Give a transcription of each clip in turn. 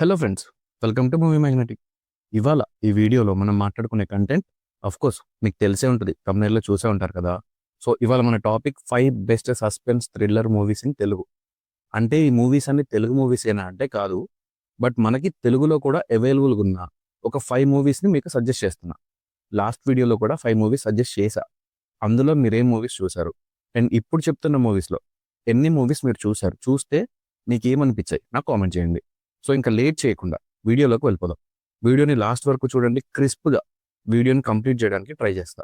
Hello friends, welcome to movie magnetic. ఇవాళ ఈ వీడియోలో మనం మాట్లాడుకునే కంటెంట్ కోర్స్ మీకు తెలిసే ఉంటుంది, thumbnail చూసే ఉంటారు కదా. సో ఇవాళ మన topic 5 best suspense thriller movies in Telugu. అంటే ఈ మూవీస్ అన్ని తెలుగు మూవీస్ ఏనా అంటే కాదు, బట్ మనకి తెలుగులో కూడా అవైలబుల్గా ఉన్న ఒక 5 మూవీస్ని మీకు సజెస్ట్ చేస్తున్నా. లాస్ట్ వీడియోలో కూడా 5 మూవీస్ సజెస్ట్ చేశా. అందులో మీరేం మూవీస్ చూశారు అండ్ ఇప్పుడు చెప్తున్న మూవీస్లో ఎన్ని మూవీస్ మీరు చూశారు, చూస్తే మీకు ఏమనిపించాయి నాకు కామెంట్ చేయండి. సో ఇంకా లేట్ చేయకుండా వీడియోలోకి వెళ్ళిపోదాం. వీడియోని లాస్ట్ వరకు చూడండి, క్రిస్ప్గా వీడియోని కంప్లీట్ చేయడానికి ట్రై చేస్తా.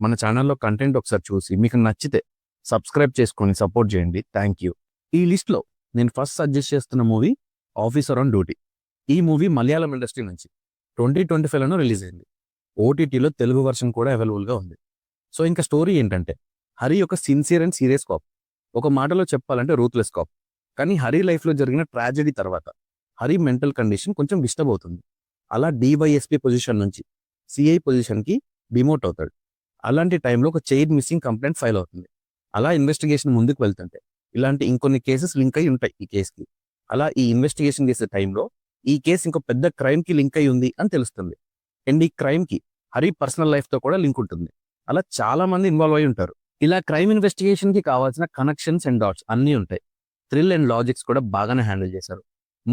మన ఛానల్లో కంటెంట్ ఒకసారి చూసి మీకు నచ్చితే సబ్స్క్రైబ్ చేసుకొని సపోర్ట్ చేయండి. Thank you. ఈ లిస్ట్లో నేను ఫస్ట్ సజెస్ట్ చేస్తున్న మూవీ ఆఫీసర్ ఆన్ డ్యూటీ. ఈ మూవీ మలయాళం ఇండస్ట్రీ నుంచి 2025లో రిలీజ్ అయింది. ఓటీటీలో తెలుగు వర్షన్ కూడా అవైలబుల్గా ఉంది. సో ఇంకా స్టోరీ ఏంటంటే, హరి ఒక సిన్సియర్ అండ్ సీరియస్ కాప్. ఒక మాటలో చెప్పాలంటే రూత్లెస్ కాప్. కానీ హరి లైఫ్లో జరిగిన ట్రాజెడీ తర్వాత హరి మెంటల్ కండిషన్ కొంచెం డిస్టర్బ్ అవుతుంది. అలా డివైఎస్పీ పొజిషన్ నుంచి సిఐ పొజిషన్కి డిమోట్ అవుతాడు. అలాంటి టైంలో ఒక చైల్డ్ మిస్సింగ్ కంప్లైంట్ ఫైల్ అవుతుంది. అలా ఇన్వెస్టిగేషన్ ముందుకు వెళ్తుంటే ఇలాంటి ఇంకొన్ని కేసెస్ లింక్ అయి ఉంటాయి ఈ కేసుకి. అలా ఈ ఇన్వెస్టిగేషన్ చేసే టైంలో ఈ కేసు ఇంకో పెద్ద క్రైమ్కి లింక్ అయి ఉంది అని తెలుస్తుంది. అండ్ ఈ క్రైమ్కి హరి పర్సనల్ లైఫ్తో కూడా లింక్ ఉంటుంది. అలా చాలా మంది ఇన్వాల్వ్ అయి ఉంటారు. ఇలా క్రైమ్ ఇన్వెస్టిగేషన్కి కావాల్సిన కనెక్షన్స్ అండ్ డాట్స్ అన్నీ ఉంటాయి. థ్రిల్ అండ్ లాజిక్స్ కూడా బాగానే హ్యాండిల్ చేశారు.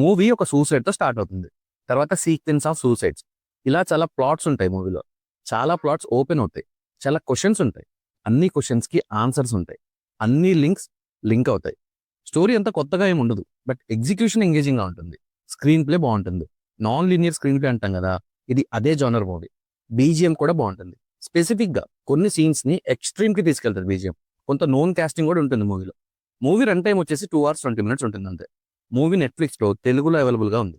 మూవీ ఒక సూసైడ్తో స్టార్ట్ అవుతుంది. తర్వాత సీక్వెన్స్ ఆఫ్ సూసైడ్స్. ఇలా చాలా ప్లాట్స్ ఉంటాయి మూవీలో. చాలా ప్లాట్స్ ఓపెన్ అవుతాయి. చాలా క్వశ్చన్స్ ఉంటాయి. అన్ని క్వశ్చన్స్కి ఆన్సర్స్ ఉంటాయి. అన్ని లింక్ అవుతాయి. స్టోరీ అంతా కొత్తగా ఏమి ఉండదు, బట్ ఎగ్జిక్యూషన్ ఎంగేజింగ్గా ఉంటుంది. స్క్రీన్ ప్లే బాగుంటుంది. నాన్ లీనియర్ స్క్రీన్ ప్లే అంటాం కదా, ఇది అదే జానర్ మూవీ. బీజిఎం కూడా బాగుంటుంది. స్పెసిఫిక్గా కొన్ని సీన్స్ని ఎక్స్ట్రీమ్కి తీసుకెళ్తారు బీజిఎం. కొంత నోన్ కాస్టింగ్ కూడా ఉంటుంది మూవీలో. మూవీ రన్ టైం వచ్చేసి 2 hours 20 minutes ఉంటుంది అంతే. మూవీ నెట్ఫ్లిక్స్లో తెలుగులో అవైలబుల్గా ఉంది.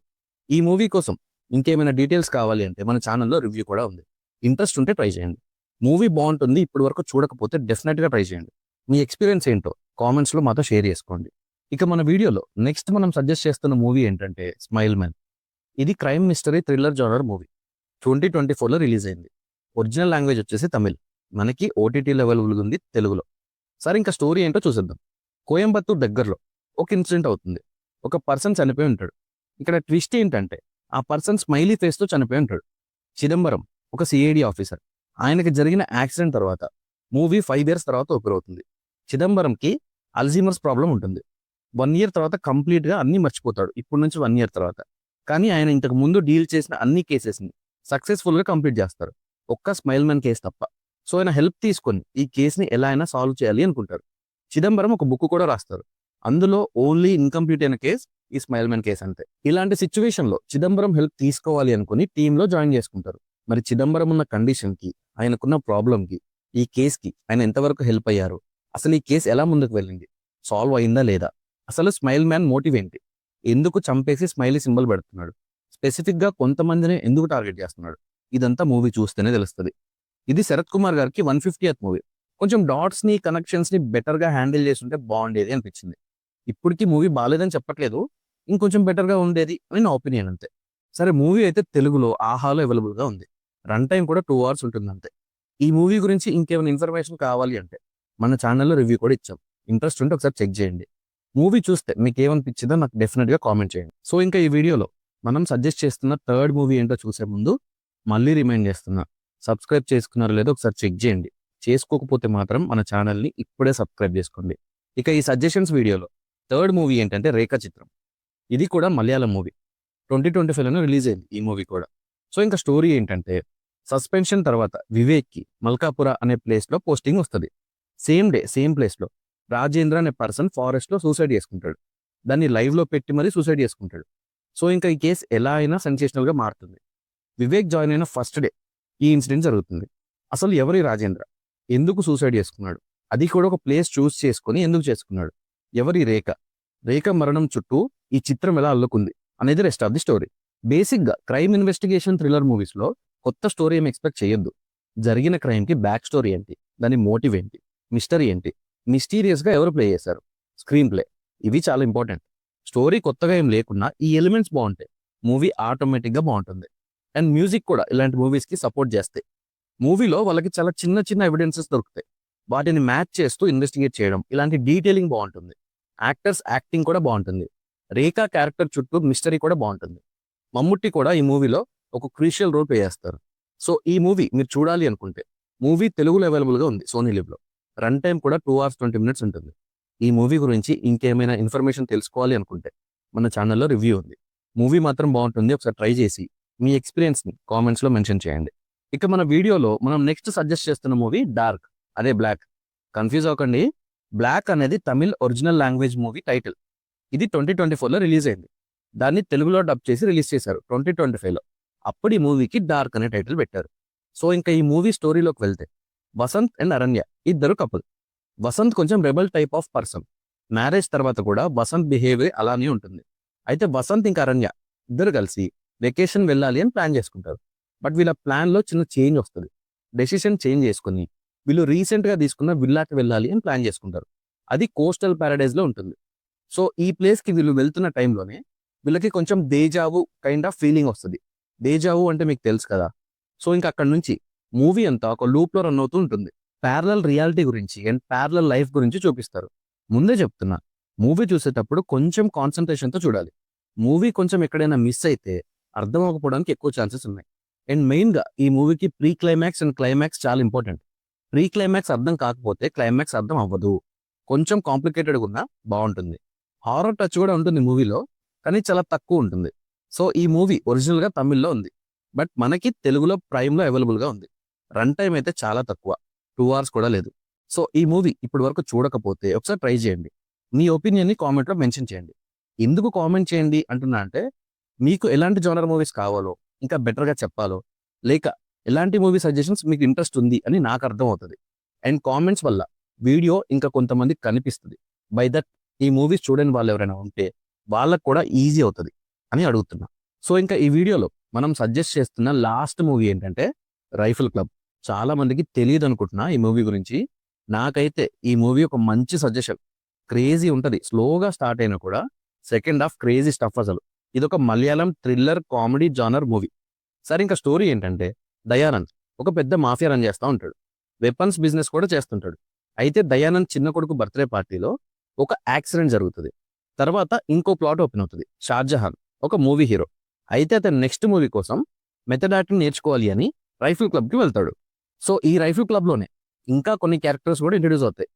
ఈ మూవీ కోసం ఇంకేమైనా డీటెయిల్స్ కావాలి అంటే మన ఛానల్లో రివ్యూ కూడా ఉంది. ఇంట్రెస్ట్ ఉంటే ట్రై చేయండి. మూవీ బాగుంటుంది. ఇప్పటి వరకు చూడకపోతే డెఫినెట్గా ట్రై చేయండి. మీ ఎక్స్పీరియన్స్ ఏంటో కామెంట్స్లో మాతో షేర్ చేసుకోండి. ఇక మన వీడియోలో నెక్స్ట్ మనం సజెస్ట్ చేస్తున్న మూవీ ఏంటంటే స్మైల్ మ్యాన్. ఇది crime mystery thriller genre movie. 2024లో రిలీజ్ అయింది. ఒరిజినల్ లాంగ్వేజ్ వచ్చేసి తమిళ్. మనకి ఓటీటీలో అవైలబుల్గా ఉంది తెలుగులో. సరే ఇంకా స్టోరీ ఏంటో చూసేద్దాం. కోయంబత్తూర్ దగ్గరలో ఒక ఇన్సిడెంట్ అవుతుంది. ఒక పర్సన్ చనిపోయి ఉంటాడు. ఇక్కడ ట్విస్ట్ ఏంటంటే ఆ పర్సన్ స్మైలీ ఫేస్తో చనిపోయి ఉంటాడు. చిదంబరం ఒక సిఐడి ఆఫీసర్. ఆయనకి జరిగిన యాక్సిడెంట్ తర్వాత మూవీ 5 years తర్వాత ఓపెన్ అవుతుంది. చిదంబరంకి అల్జీమర్స్ ప్రాబ్లం ఉంటుంది. 1 year తర్వాత కంప్లీట్గా అన్నీ మర్చిపోతాడు. ఇప్పటి నుంచి 1 year తర్వాత. కానీ ఆయన ఇంతకు ముందు డీల్ చేసిన అన్ని కేసెస్ని సక్సెస్ఫుల్గా కంప్లీట్ చేస్తారు, ఒక్క స్మైల్ మ్యాన్ కేసు తప్ప. సో ఆయన హెల్ప్ తీసుకొని ఈ కేసుని ఎలా అయినా సాల్వ్ చేయాలి అనుకుంటారు. చిదంబరం ఒక బుక్ కూడా రాస్తారు. అందులో ఓన్లీ ఇన్కంప్లీట్ అయిన కేసు ఈ స్మైల్ మ్యాన్ కేసు అంతే. ఇలాంటి సిచ్యువేషన్లో చిదంబరం హెల్ప్ తీసుకోవాలి అనుకుని టీంలో జాయిన్ చేసుకుంటారు. మరి చిదంబరం ఉన్న కండిషన్కి, ఆయనకున్న ప్రాబ్లంకి, ఈ కేసుకి ఆయన ఎంతవరకు హెల్ప్ అయ్యారు, అసలు ఈ కేసు ఎలా ముందుకు వెళ్ళింది, సాల్వ్ అయిందా లేదా, అసలు స్మైల్ మ్యాన్ మోటివ్ ఏంటి, ఎందుకు చంపేసి స్మైలీ సింబల్ పెడుతున్నాడు, స్పెసిఫిక్గా కొంతమందిని ఎందుకు టార్గెట్ చేస్తున్నాడు, ఇదంతా మూవీ చూస్తేనే తెలుస్తుంది. ఇది శరత్ కుమార్ గారికి 150th మూవీ. కొంచెం డాట్స్ని కనెక్షన్స్ని బెటర్గా హ్యాండిల్ చేస్తుంటే బాగుండేది అనిపించింది. ఇప్పటికీ మూవీ బాగాలేదని చెప్పట్లేదు, ఇంకొంచెం బెటర్గా ఉండేది అని నా ఒపీనియన్ అంతే. సరే, మూవీ అయితే తెలుగులో ఆహాలో అవైలబుల్గా ఉంది. రన్ టైం కూడా 2 hours ఉంటుంది అంతే. ఈ మూవీ గురించి ఇంకేమైనా ఇన్ఫర్మేషన్ కావాలి అంటే మన ఛానల్లో రివ్యూ కూడా ఇచ్చాం. ఇంట్రెస్ట్ ఉంటే ఒకసారి చెక్ చేయండి. మూవీ చూస్తే మీకు ఏమనిపించిందో నాకు డెఫినెట్గా కామెంట్ చేయండి. సో ఇంకా ఈ వీడియోలో మనం సజెస్ట్ చేస్తున్న థర్డ్ మూవీ ఏంటో చూసే ముందు మళ్ళీ రిమైండ్ చేస్తున్నా, సబ్స్క్రైబ్ చేసుకున్నారో లేదో ఒకసారి చెక్ చేయండి. చేసుకోకపోతే మాత్రం మన ఛానల్ని ఇప్పుడే సబ్స్క్రైబ్ చేసుకోండి. ఇక ఈ సజెషన్స్ వీడియోలో థర్డ్ మూవీ ఏంటంటే రేఖా చిత్రం. ఇది కూడా మలయాళం మూవీ. 2025లో రిలీజ్ అయింది ఈ మూవీ కూడా. సో ఇంకా స్టోరీ ఏంటంటే, సస్పెన్షన్ తర్వాత వివేక్కి మల్కాపుర అనే ప్లేస్లో పోస్టింగ్ వస్తుంది. సేమ్ డే సేమ్ ప్లేస్లో రాజేంద్ర అనే పర్సన్ ఫారెస్ట్లో సూసైడ్ చేసుకుంటాడు. దాన్ని లైవ్లో పెట్టి మరీ సూసైడ్ చేసుకుంటాడు. సో ఇంకా ఈ కేసు ఎలా అయినా సెన్సేషనల్గా మారుతుంది. వివేక్ జాయిన్ అయిన ఫస్ట్ డే ఈ ఇన్సిడెంట్ జరుగుతుంది. అసలు ఎవరి రాజేంద్ర, ఎందుకు సూసైడ్ చేసుకున్నాడు, అది కూడా ఒక ప్లేస్ చూస్ చేసుకుని ఎందుకు చేసుకున్నాడు, ఎవరి రేఖ మరణం చుట్టూ ఈ చిత్రం ఎలా అల్లుకుంది అనేది రెస్ట్ ఆఫ్ ది స్టోరీ. బేసిక్గా క్రైమ్ ఇన్వెస్టిగేషన్ థ్రిల్లర్ మూవీస్లో కొత్త స్టోరీ ఏమి ఎక్స్పెక్ట్ చేయొద్దు. జరిగిన క్రైమ్కి బ్యాక్ స్టోరీ ఏంటి, దాని మోటివ్ ఏంటి, మిస్టరీ ఏంటి, మిస్టీరియస్గా ఎవరు ప్లే చేశారు, స్క్రీన్ ప్లే, ఇవి చాలా ఇంపార్టెంట్. స్టోరీ కొత్తగా ఏం లేకున్నా ఈ ఎలిమెంట్స్ బాగుంటాయి, మూవీ ఆటోమేటిక్గా బాగుంటుంది. అండ్ మ్యూజిక్ కూడా ఇలాంటి మూవీస్కి సపోర్ట్ చేస్తాయి. మూవీలో వాళ్ళకి చాలా చిన్న చిన్న ఎవిడెన్సెస్ దొరుకుతాయి. వాటిని మ్యాచ్ చేస్తూ ఇన్వెస్టిగేట్ చేయడం, ఇలాంటి డీటెయిలింగ్ బాగుంటుంది. యాక్టర్స్ యాక్టింగ్ కూడా బాగుంటుంది. రేఖా క్యారెక్టర్ చుట్టూ మిస్టరీ కూడా బాగుంటుంది. మమ్ముట్టి కూడా ఈ మూవీలో ఒక క్రూషియల్ రోల్ ప్లే చేస్తారు. సో ఈ మూవీ మీరు చూడాలి అనుకుంటే మూవీ తెలుగులో అవైలబుల్గా ఉంది సోనీ లివ్లో. రన్ టైం కూడా 2 hours 20 minutes ఉంటుంది. ఈ మూవీ గురించి ఇంకేమైనా ఇన్ఫర్మేషన్ తెలుసుకోవాలి అనుకుంటే మన ఛానల్లో రివ్యూ ఉంది. మూవీ మాత్రం బాగుంటుంది, ఒకసారి ట్రై చేసి మీ ఎక్స్పీరియన్స్ని కామెంట్స్లో మెన్షన్ చేయండి. ఇక మన వీడియోలో మనం నెక్స్ట్ సజెస్ట్ చేస్తున్న మూవీ డార్క్, అదే బ్లాక్. కన్ఫ్యూజ్ అవ్వకండి, బ్లాక్ అనేది Tamil original language movie title. ఇది 2024లో రిలీజ్ అయింది. దాన్ని తెలుగులో డబ్ చేసి రిలీజ్ చేశారు 2025లో. అప్పుడు ఈ మూవీకి డార్క్ అనే టైటిల్ పెట్టారు. సో ఇంకా ఈ మూవీ స్టోరీలోకి వెళ్తే వసంత్ అండ్ అరణ్య ఇద్దరు కపుల్. వసంత్ కొంచెం rebel type of person. Marriage తర్వాత కూడా వసంత్ బిహేవియర్ అలానే ఉంటుంది. అయితే వసంత్ ఇంకా అరణ్య ఇద్దరు కలిసి వెకేషన్ వెళ్ళాలి అని ప్లాన్ చేసుకుంటారు. బట్ వీళ్ళ ప్లాన్లో చిన్న చేంజ్ వస్తుంది. డెసిషన్ చేంజ్ చేసుకుని వీళ్ళు రీసెంట్గా తీసుకున్న విల్లాకి వెళ్ళాలి అని ప్లాన్ చేసుకుంటారు. అది కోస్టల్ ప్యారడైజ్లో ఉంటుంది. సో ఈ ప్లేస్కి వీళ్ళు వెళ్తున్న టైంలోనే వీళ్ళకి కొంచెం దేజావు కైండ్ ఆఫ్ ఫీలింగ్ వస్తుంది. దేజావు అంటే మీకు తెలుసు కదా. సో ఇంకా అక్కడ నుంచి మూవీ అంతా ఒక లూప్లో రన్ అవుతూ ఉంటుంది. ప్యారలల్ రియాలిటీ గురించి అండ్ ప్యారలల్ లైఫ్ గురించి చూపిస్తారు. ముందే చెప్తున్నా, మూవీ చూసేటప్పుడు కొంచెం కాన్సన్ట్రేషన్తో చూడాలి. మూవీ కొంచెం ఎక్కడైనా మిస్ అయితే అర్థం అవ్వకపోవడానికి ఎక్కువ ఛాన్సెస్ ఉన్నాయి. అండ్ మెయిన్గా ఈ మూవీకి ప్రీ క్లైమాక్స్ అండ్ క్లైమాక్స్ చాలా ఇంపార్టెంట్. ప్రీ క్లైమాక్స్ అర్థం కాకపోతే క్లైమాక్స్ అర్థం అవ్వదు. కొంచెం కాంప్లికేటెడ్గా ఉన్నా బాగుంటుంది. హారర్ టచ్ కూడా ఉంటుంది మూవీలో, కానీ చాలా తక్కువ ఉంటుంది. సో ఈ మూవీ ఒరిజినల్గా తమిళ్లో ఉంది, బట్ మనకి తెలుగులో ప్రైమ్లో అవైలబుల్గా ఉంది. రన్ టైం అయితే చాలా తక్కువ, 2 hours కూడా లేదు. సో ఈ మూవీ ఇప్పటి వరకు చూడకపోతే ఒకసారి ట్రై చేయండి. మీ ఒపీనియన్ని కామెంట్లో మెన్షన్ చేయండి. ఎందుకు కామెంట్ చేయండి అంటున్నా అంటే, మీకు ఎలాంటి జోనర్ మూవీస్ కావాలో ఇంకా బెటర్గా చెప్పాలో, లేక ఎలాంటి మూవీ సజెషన్స్ మీకు ఇంట్రెస్ట్ ఉంది అని నాకు అర్థం అవుతుంది. అండ్ కామెంట్స్ వల్ల వీడియో ఇంకా కొంతమందికి కనిపిస్తుంది. బై దట్ ఈ మూవీస్ చూడని వాళ్ళు ఎవరైనా ఉంటే వాళ్ళకు కూడా ఈజీ అవుతుంది అని అడుగుతున్నా. సో ఇంకా ఈ వీడియోలో మనం సజెస్ట్ చేస్తున్న లాస్ట్ మూవీ ఏంటంటే రైఫిల్ క్లబ్. చాలా మందికి తెలియదు అనుకుంటున్నా ఈ మూవీ గురించి. నాకైతే ఈ మూవీ ఒక మంచి సజెషన్. క్రేజీ ఉంటుంది, స్లోగా స్టార్ట్ అయినా కూడా సెకండ్ హాఫ్ క్రేజీ స్టఫ్ అసలు. ఇది ఒక Malayalam thriller comedy genre movie. సరే ఇంకా స్టోరీ ఏంటంటే, దయానంద్ ఒక పెద్ద మాఫియా రన్ చేస్తూ ఉంటాడు. వెపన్స్ బిజినెస్ కూడా చేస్తుంటాడు. అయితే దయానంద్ చిన్న కొడుకు బర్త్డే పార్టీలో ఒక యాక్సిడెంట్ జరుగుతుంది. తర్వాత ఇంకో ప్లాట్ ఓపెన్ అవుతుంది. షాజహాన్ ఒక మూవీ హీరో. అయితే అతను నెక్స్ట్ మూవీ కోసం మెథడ్ యాక్టింగ్ నేర్చుకోవాలి అని రైఫిల్ క్లబ్కి వెళ్తాడు. సో ఈ రైఫిల్ క్లబ్లోనే ఇంకా కొన్ని క్యారెక్టర్స్ కూడా ఇంట్రడ్యూస్ అవుతాయి.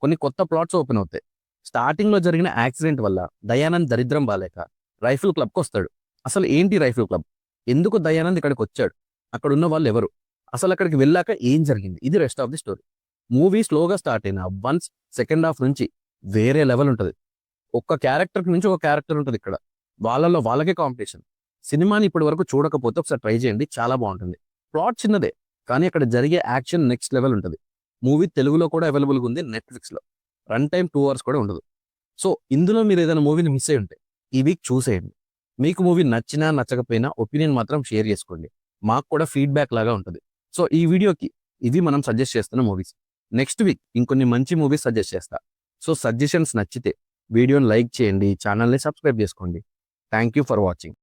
కొన్ని కొత్త ప్లాట్స్ ఓపెన్ అవుతాయి. స్టార్టింగ్లో జరిగిన యాక్సిడెంట్ వల్ల దయానంద్ దరిద్రం బాలేక రైఫిల్ క్లబ్కి వస్తాడు. అసలు ఏంటి రైఫిల్ క్లబ్, ఎందుకు దయానంద్ ఇక్కడికి వచ్చాడు, అక్కడ ఉన్న వాళ్ళు ఎవరు, అసలు అక్కడికి వెళ్ళాక ఏం జరిగింది, ఇది rest of the story. Movie స్లోగా స్టార్ట్ అయిన వన్స్ సెకండ్ హాఫ్ నుంచి వేరే లెవెల్ ఉంటుంది. ఒక్క క్యారెక్టర్ నుంచి ఒక క్యారెక్టర్ ఉంటుంది ఇక్కడ. వాళ్ళలో వాళ్ళకే కాంపిటీషన్. సినిమాని ఇప్పటి వరకు చూడకపోతే ఒకసారి ట్రై చేయండి, చాలా బాగుంటుంది. ప్లాట్ చిన్నదే, కానీ అక్కడ జరిగే యాక్షన్ నెక్స్ట్ లెవెల్ ఉంటుంది. మూవీ తెలుగులో కూడా అవైలబుల్గా ఉంది నెట్ఫ్లిక్స్లో. రన్ టైం 2 hours కూడా ఉండదు. సో ఇందులో మీరు ఏదైనా మూవీని మిస్ అయ్యి ఉంటే ఈ వీక్ చూసేయండి. మీకు మూవీ నచ్చినా నచ్చకపోయినా ఒపీనియన్ మాత్రం షేర్ చేసుకోండి, మాకు కూడా ఫీడ్బ్యాక్ లాగా ఉంటుంది. సో ఈ వీడియోకి ఇవి మనం సజెస్ట్ చేస్తున్న మూవీస్. నెక్స్ట్ వీక్ ఇంకొన్ని మంచి మూవీస్ సజెస్ట్ చేస్తా. సో సజెషన్స్ నచ్చితే వీడియోని లైక్ చేయండి, ఛానల్ని సబ్స్క్రైబ్ చేసుకోండి. Thank you for watching.